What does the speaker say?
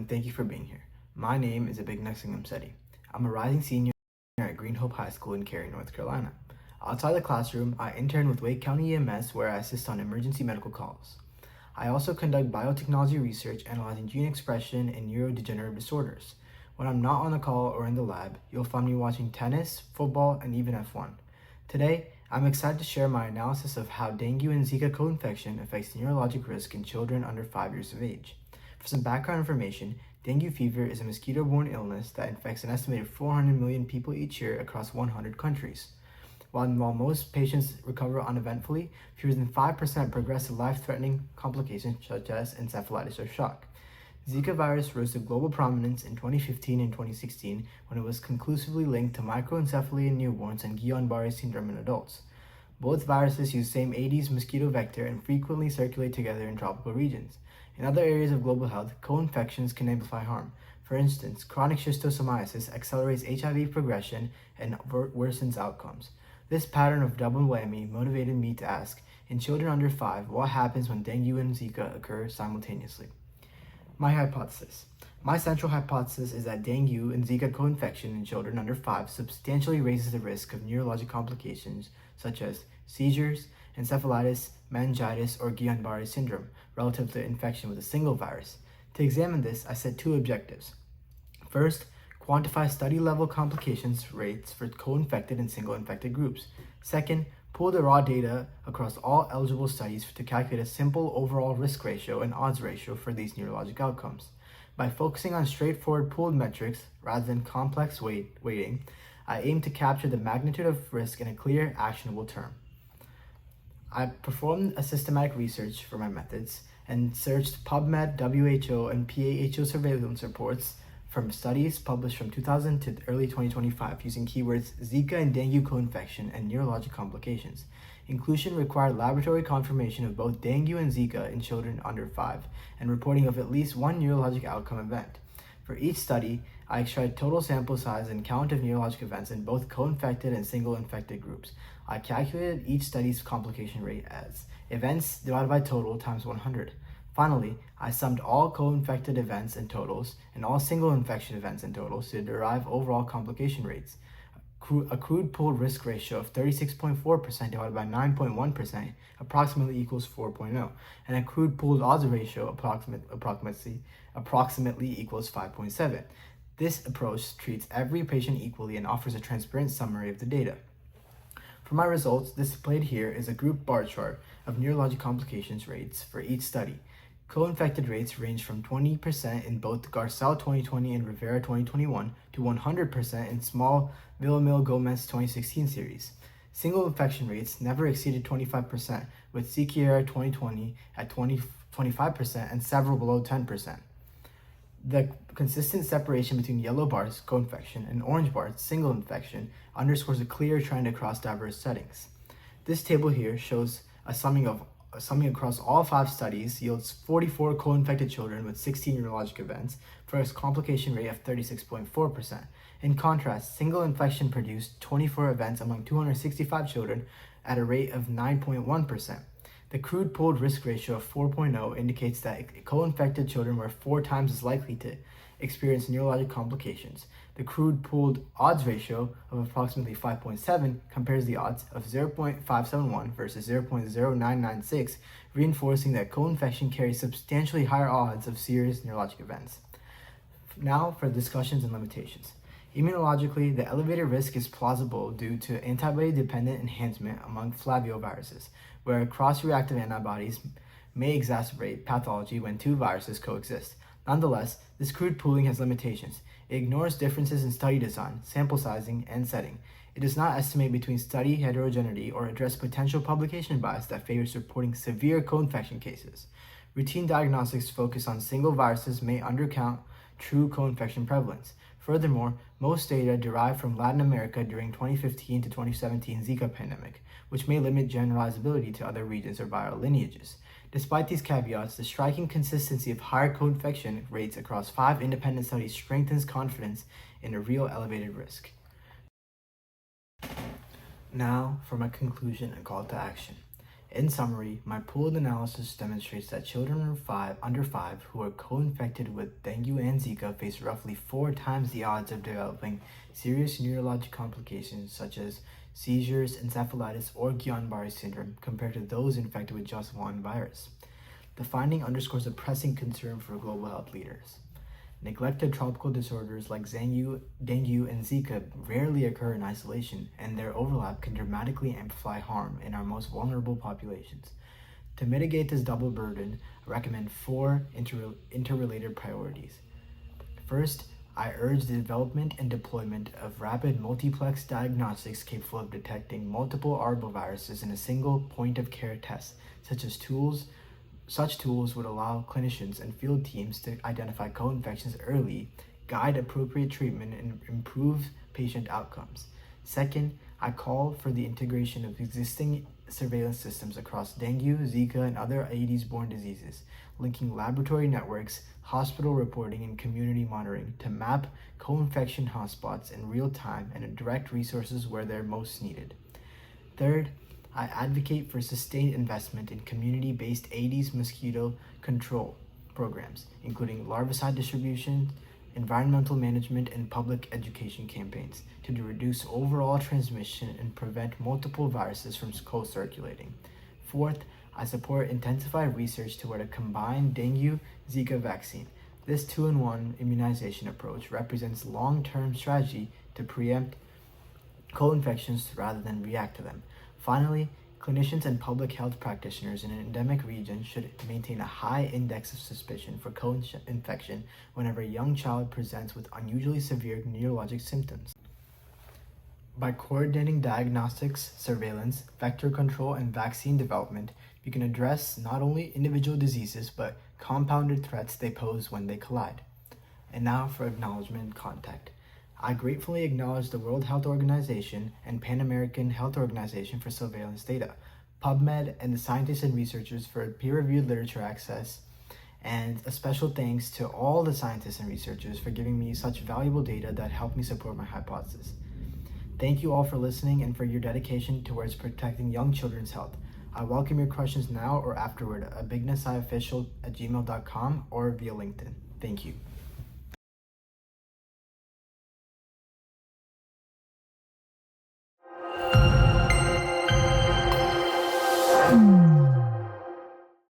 and thank you for being here. My name is Abhigna Singamsetty. I'm a rising senior at Green Hope High School in Cary, North Carolina. Outside the classroom, I intern with Wake County EMS where I assist on emergency medical calls. I also conduct biotechnology research analyzing gene expression in neurodegenerative disorders. When I'm not on the call or in the lab, you'll find me watching tennis, football, and even F1. Today, I'm excited to share my analysis of how dengue and Zika co-infection affects neurologic risk in children under 5 years of age. For some background information, dengue fever is a mosquito-borne illness that infects an estimated 400 million people each year across 100 countries. While most patients recover uneventfully, fewer than 5% progress to life-threatening complications such as encephalitis or shock. Zika virus rose to global prominence in 2015 and 2016 when it was conclusively linked to microencephaly in newborns and Guillain-Barré syndrome in adults. Both viruses use same Aedes mosquito vector and frequently circulate together in tropical regions. In other areas of global health, co-infections can amplify harm. For instance, chronic schistosomiasis accelerates HIV progression and worsens outcomes. This pattern of double whammy motivated me to ask, in children under 5, what happens when dengue and Zika occur simultaneously? My hypothesis. My central hypothesis is that dengue and Zika co-infection in children under 5 substantially raises the risk of neurologic complications such as seizures, encephalitis, meningitis, or Guillain-Barré syndrome relative to infection with a single virus. To examine this, I set 2 objectives. First, quantify study-level complications rates for co-infected and single-infected groups. Second, pool the raw data across all eligible studies to calculate a simple overall risk ratio and odds ratio for these neurologic outcomes. By focusing on straightforward pooled metrics rather than complex weighting, I aim to capture the magnitude of risk in a clear, actionable term. I performed a systematic research for my methods and searched PubMed, WHO, and PAHO surveillance reports from studies published from 2000 to early 2025 using keywords Zika and dengue co-infection and neurologic complications. Inclusion required laboratory confirmation of both dengue and Zika in children under 5 and reporting of at least one neurologic outcome event. For each study, I extracted total sample size and count of neurologic events in both co-infected and single-infected groups. I calculated each study's complication rate as events divided by total times 100. Finally, I summed all co-infected events and totals and all single-infection events and totals to derive overall complication rates. A crude pooled risk ratio of 36.4% divided by 9.1% approximately equals 4.0, and a crude pooled odds ratio approximately equals 5.7. This approach treats every patient equally and offers a transparent summary of the data. For my results, displayed here is a group bar chart of neurologic complications rates for each study. Co-infected rates range from 20% in both Garcelle 2020 and Rivera 2021 to 100% in small Villamil-Gomez 2016 series. Single infection rates never exceeded 25%, with Sequeira 2020 at 25% and several below 10%. The consistent separation between yellow bars, co-infection, and orange bars, single infection, underscores a clear trend across diverse settings. This table here shows a summing across all 5 studies yields 44 co-infected children with 16 neurologic events for a complication rate of 36.4%. In contrast, single infection produced 24 events among 265 children at a rate of 9.1%. The crude pooled risk ratio of 4.0 indicates that co-infected children were 4 times as likely to experience neurologic complications. The crude pooled odds ratio of approximately 5.7 compares the odds of 0.571 versus 0.0996, reinforcing that co-infection carries substantially higher odds of serious neurologic events. Now for discussions and limitations. Immunologically, the elevated risk is plausible due to antibody-dependent enhancement among flavioviruses, where cross-reactive antibodies may exacerbate pathology when 2 viruses coexist. Nonetheless, this crude pooling has limitations. It ignores differences in study design, sample sizing, and setting. It does not estimate between study heterogeneity or address potential publication bias that favors reporting severe co-infection cases. Routine diagnostics focus on single viruses may undercount true co-infection prevalence. Furthermore, most data derived from Latin America during 2015 to 2017 Zika pandemic, which may limit generalizability to other regions or viral lineages. Despite these caveats, the striking consistency of higher co-infection rates across 5 independent studies strengthens confidence in a real elevated risk. Now for my conclusion and call to action. In summary, my pooled analysis demonstrates that children under 5 who are co-infected with dengue and Zika face roughly 4 times the odds of developing serious neurologic complications such as seizures, encephalitis, or Guillain-Barré syndrome compared to those infected with just one virus. The finding underscores a pressing concern for global health leaders. Neglected tropical disorders like dengue and Zika rarely occur in isolation, and their overlap can dramatically amplify harm in our most vulnerable populations. To mitigate this double burden, I recommend 4 interrelated priorities. First, I urge the development and deployment of rapid multiplex diagnostics capable of detecting multiple arboviruses in a single point-of-care test, Such tools would allow clinicians and field teams to identify co-infections early, guide appropriate treatment, and improve patient outcomes. Second, I call for the integration of existing surveillance systems across dengue, Zika, and other Aedes-borne diseases, linking laboratory networks, hospital reporting, and community monitoring to map co-infection hotspots in real time and direct resources where they're most needed. Third, I advocate for sustained investment in community-based Aedes mosquito control programs, including larvicide distribution, environmental management, and public education campaigns to reduce overall transmission and prevent multiple viruses from co-circulating. Fourth, I support intensified research toward a combined dengue-Zika vaccine. This 2-in-1 immunization approach represents long-term strategy to preempt co-infections rather than react to them. Finally, clinicians and public health practitioners in an endemic region should maintain a high index of suspicion for co-infection whenever a young child presents with unusually severe neurologic symptoms. By coordinating diagnostics, surveillance, vector control, and vaccine development, we can address not only individual diseases but compounded threats they pose when they collide. And now for acknowledgement and contact. I gratefully acknowledge the World Health Organization and Pan American Health Organization for surveillance data, PubMed, and the scientists and researchers for peer-reviewed literature access, and a special thanks to all the scientists and researchers for giving me such valuable data that helped me support my hypothesis. Thank you all for listening and for your dedication towards protecting young children's health. I welcome your questions now or afterward at abhignasciofficial@gmail.com or via LinkedIn. Thank you.